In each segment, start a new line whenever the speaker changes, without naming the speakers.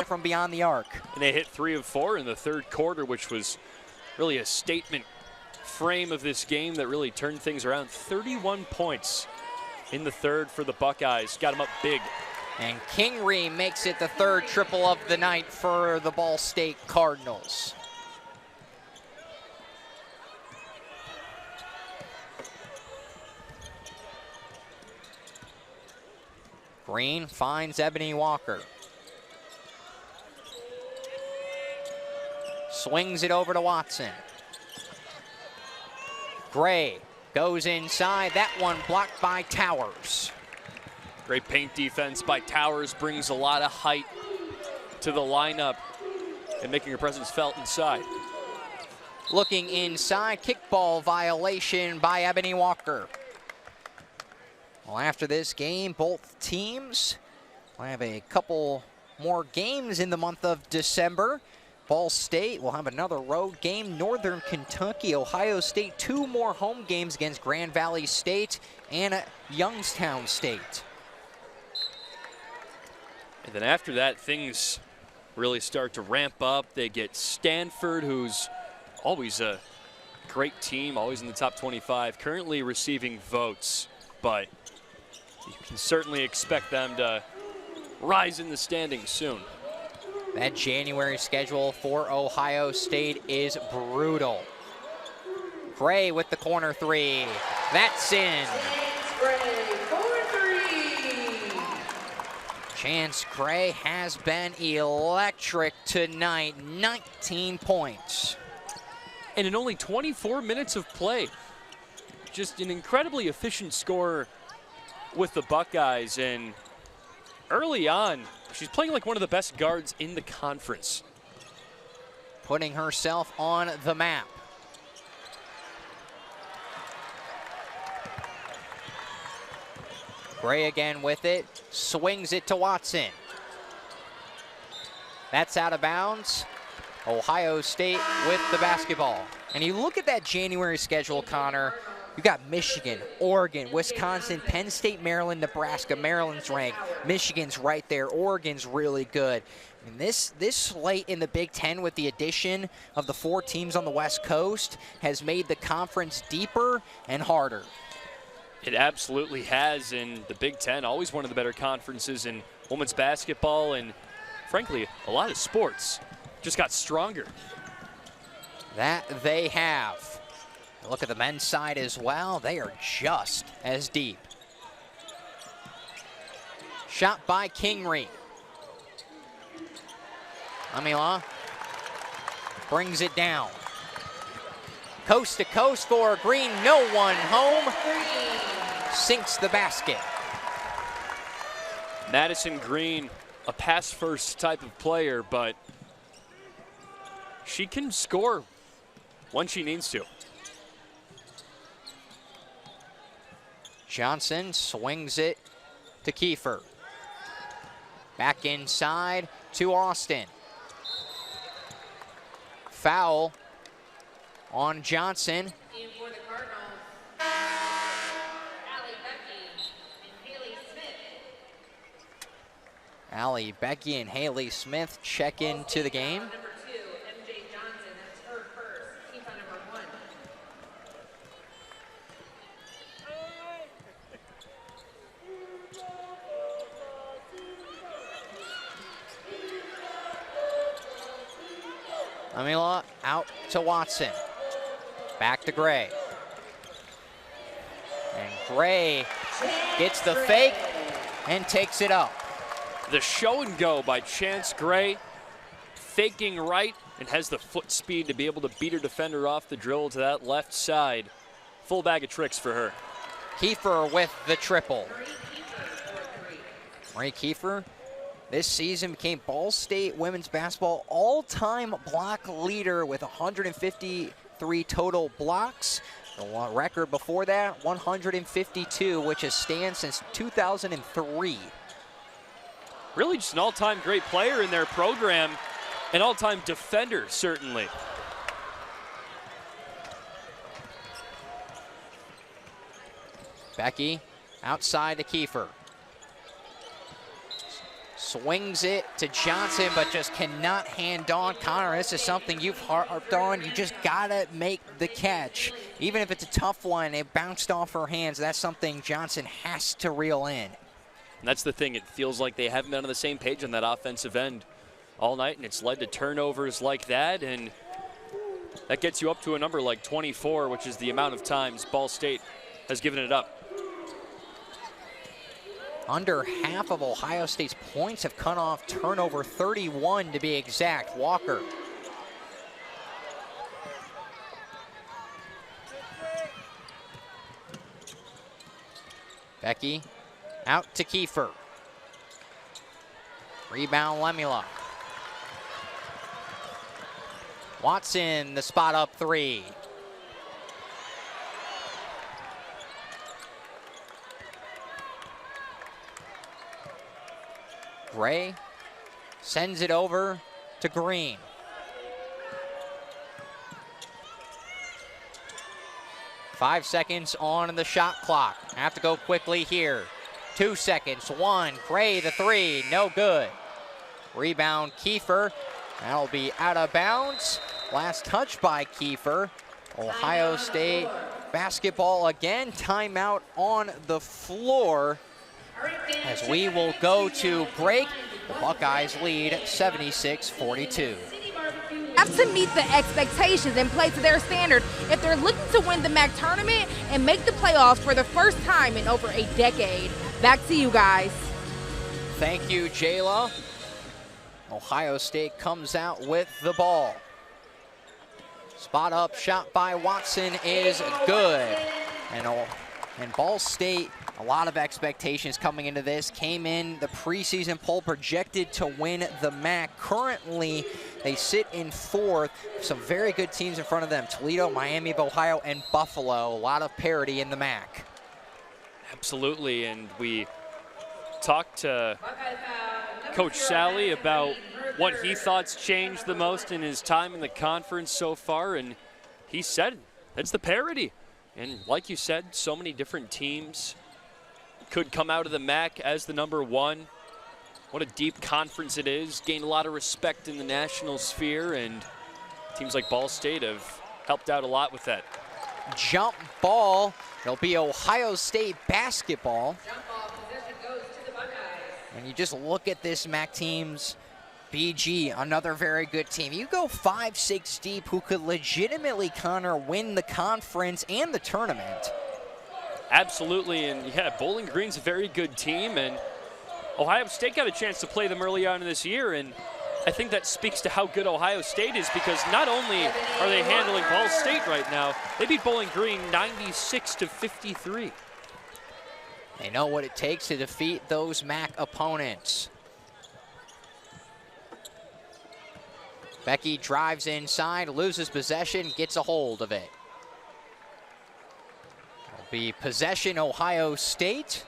from beyond the arc.
And they hit 3 of 4 in the third quarter, which was really a statement frame of this game that really turned things around. 31 points in the third for the Buckeyes. Got them up big.
And Kingery makes it the third triple of the night for the Ball State Cardinals. Green finds Ebony Walker. Swings it over to Watson. Gray goes inside. That one blocked by Towers.
Great paint defense by Towers, brings a lot of height to the lineup and making her presence felt inside.
Looking inside, kickball violation by Ebony Walker. Well, after this game, both teams will have a couple more games in the month of December. Ball State will have another road game. Northern Kentucky, Ohio State, 2 more home games against Grand Valley State and Youngstown State.
And then after that, things really start to ramp up. They get Stanford, who's always a great team, always in the top 25, currently receiving votes, but you can certainly expect them to rise in the standings soon.
That January schedule for Ohio State is brutal. Gray with the corner 3. That's in. Chance Gray has been electric tonight. 19 points.
And in only 24 minutes of play. Just an incredibly efficient scorer with the Buckeyes. And early on, she's playing like one of the best guards in the conference.
Putting herself on the map. Gray again with it, swings it to Watson. That's out of bounds. Ohio State with the basketball. And you look at that January schedule, Connor, you got Michigan, Oregon, Wisconsin, Penn State, Maryland, Nebraska. Maryland's ranked. Michigan's right there. Oregon's really good. And this slate in the Big Ten with the addition of the 4 teams on the West Coast has made the conference deeper and harder.
It absolutely has, and the Big Ten, always one of the better conferences in women's basketball and, frankly, a lot of sports. Just got stronger.
That they have. Look at the men's side as well. They are just as deep. Shot by Kingery. Amila brings it down. Coast to coast for Green. No one home. Sinks the basket.
Madison Green, a pass-first type of player, but she can score when she needs to.
Johnson swings it to Kiefer. Back inside to Austin. Foul on Johnson. Allie Becky and Haley Smith check into the game. Amila out to Watson. Back to Gray. And Gray gets the fake and takes it up.
The show and go by Chance Gray, faking right and has the foot speed to be able to beat her defender off the dribble to that left side. Full bag of tricks for her.
Kiefer with the triple. Marie Kiefer this season became Ball State women's basketball all-time block leader with 153 total blocks. The record before that, 152, which has stayed since 2003.
Really just an all-time great player in their program, an all-time defender, certainly.
Becky outside to Kiefer. Swings it to Johnson, but just cannot hand on. Connor, this is something you've harped on. You just gotta make the catch. Even if it's a tough one, it bounced off her hands. That's something Johnson has to reel in.
And that's the thing. It feels like they haven't been on the same page on that offensive end all night, and it's led to turnovers like that, and that gets you up to a number like 24, which is the amount of times Ball State has given it up.
Under half of Ohio State's points have come off turnover, 31 to be exact. Walker. Becky out to Kiefer. Rebound Lemula. Watson, the spot up three. Gray sends it over to Green. Five seconds on the shot clock. Have to go quickly here. 2 seconds, one. Gray, the three, no good. Rebound Kiefer. That'll be out of bounds. Last touch by Kiefer. Ohio State basketball again. Timeout on the floor as we will go to break. The Buckeyes lead 76-42.
Have to meet the expectations and play to their standard if they're looking to win the MAC tournament and make the playoffs for the first time in over a decade. Back to you guys.
Thank you, Jayla. Ohio State comes out with the ball. Spot up shot by Watson is good. And Ball State, a lot of expectations coming into this. Came in the preseason poll projected to win the MAC. Currently, they sit in fourth. Some very good teams in front of them. Toledo, Miami of Ohio, and Buffalo. A lot of parity in the MAC.
Absolutely, and we talked to Coach Sally about what he thought's changed the most in his time in the conference so far, and he said it's the parity. And like you said, so many different teams could come out of the MAC as the number one. What a deep conference it is. Gained a lot of respect in the national sphere, and teams like Ball State have helped out a lot with that.
Jump ball. It'll be Ohio State basketball.
Jump ball possession goes to the Buckeyes.
And you just look at this MAC team's BG, another very good team. You go 5-6 deep who could legitimately, Connor, win the conference and the tournament.
Absolutely, and yeah, Bowling Green's a very good team, and Ohio State got a chance to play them early on in this year, and I think that speaks to how good Ohio State is, because not only are they handling Ball State right now, they beat Bowling Green 96-53.
They know what it takes to defeat those MAC opponents. Becky drives inside, loses possession, gets a hold of it. It'll be possession Ohio State.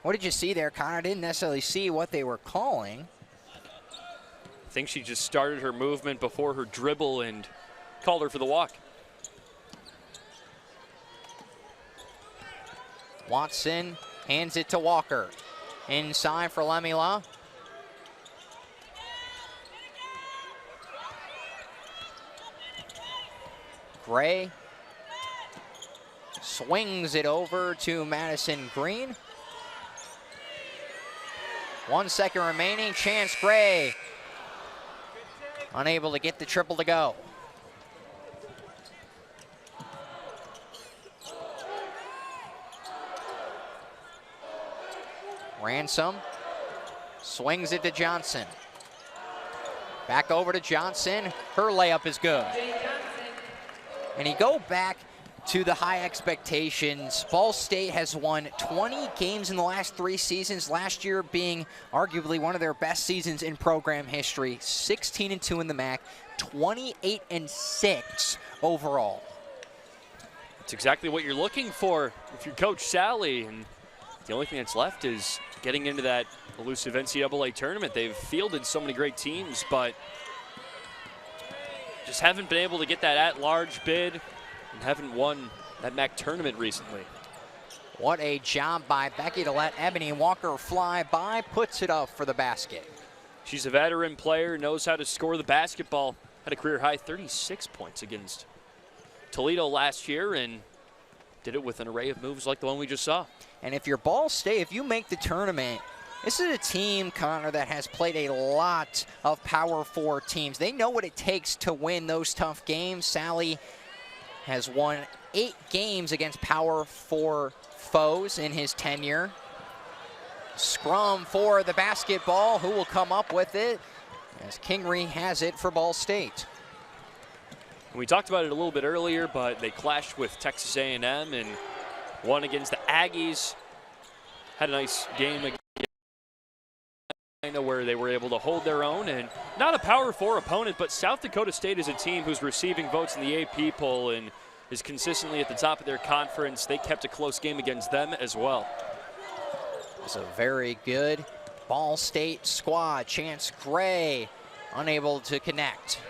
What did you see there, Connor? I didn't necessarily see what they were calling.
I think she just started her movement before her dribble and called her for the walk.
Watson hands it to Walker. Inside for Lemila. Gray swings it over to Madison Green. 1 second remaining, Chance Gray unable to get the triple to go. Ransom swings it to Johnson. Back over to Johnson, her layup is good. And you go back to the high expectations. Ball State has won 20 games in the last 3 seasons, last year being arguably one of their best seasons in program history. 16-2 in the MAC, 28-6 overall.
That's exactly what you're looking for if you're Coach Sally, and the only thing that's left is getting into that elusive NCAA tournament. They've fielded so many great teams, but just haven't been able to get that at-large bid and haven't won that MAC tournament recently.
What a job by Becky to let Ebony Walker fly by, puts it up for the basket.
She's a veteran player, knows how to score the basketball. Had a career high 36 points against Toledo last year and did it with an array of moves like the one we just saw.
And if you're Ball State, if you make the tournament, this is a team, Connor, that has played a lot of Power 4 teams. They know what it takes to win those tough games. Sally has won 8 games against Power 4 foes in his tenure. Scrum for the basketball. Who will come up with it? As Kingery has it for Ball State.
We talked about it a little bit earlier, but they clashed with Texas A&M and won against the Aggies. Had a nice game against where they were able to hold their own, and not a Power 4 opponent, but South Dakota State is a team who's receiving votes in the AP poll and is consistently at the top of their conference. They kept a close game against them as well.
It's a very good Ball State squad. Chance Gray unable to connect.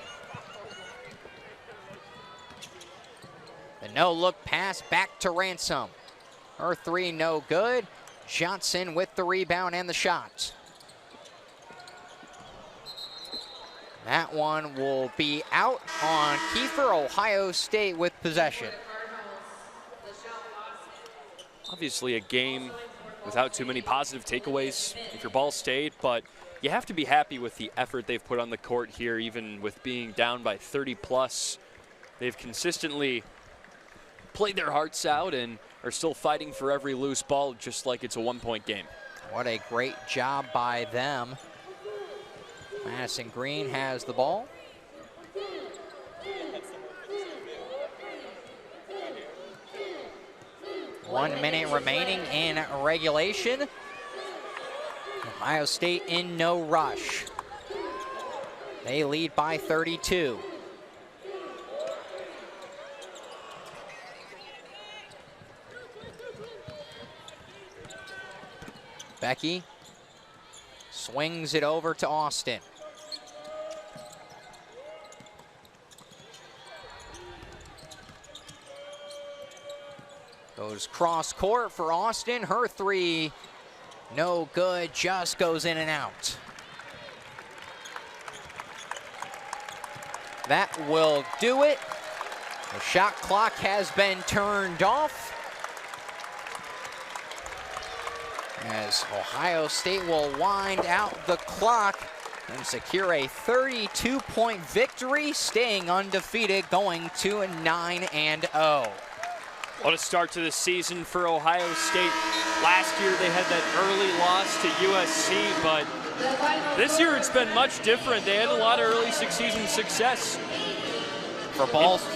The no-look pass back to Ransom. Her three no good. Johnson with the rebound and the shot. That one will be out on Kiefer. Ohio State with possession.
Obviously a game without too many positive takeaways if you're Ball State, but you have to be happy with the effort they've put on the court here, even with being down by 30 plus. They've consistently played their hearts out and are still fighting for every loose ball, just like it's a one-point game.
What a great job by them. Madison Green has the ball. One minute remaining in regulation. Ohio State in no rush. They lead by 32. Becky swings it over to Austin. Goes cross court for Austin. Her three, no good, just goes in and out. That will do it. The shot clock has been turned off, as Ohio State will wind out the clock and secure a 32-point victory, staying undefeated, going to 9-0.
What a start to the season for Ohio State. Last year they had that early loss to USC, but this year it's been much different. They had a lot of early season success.
For Ball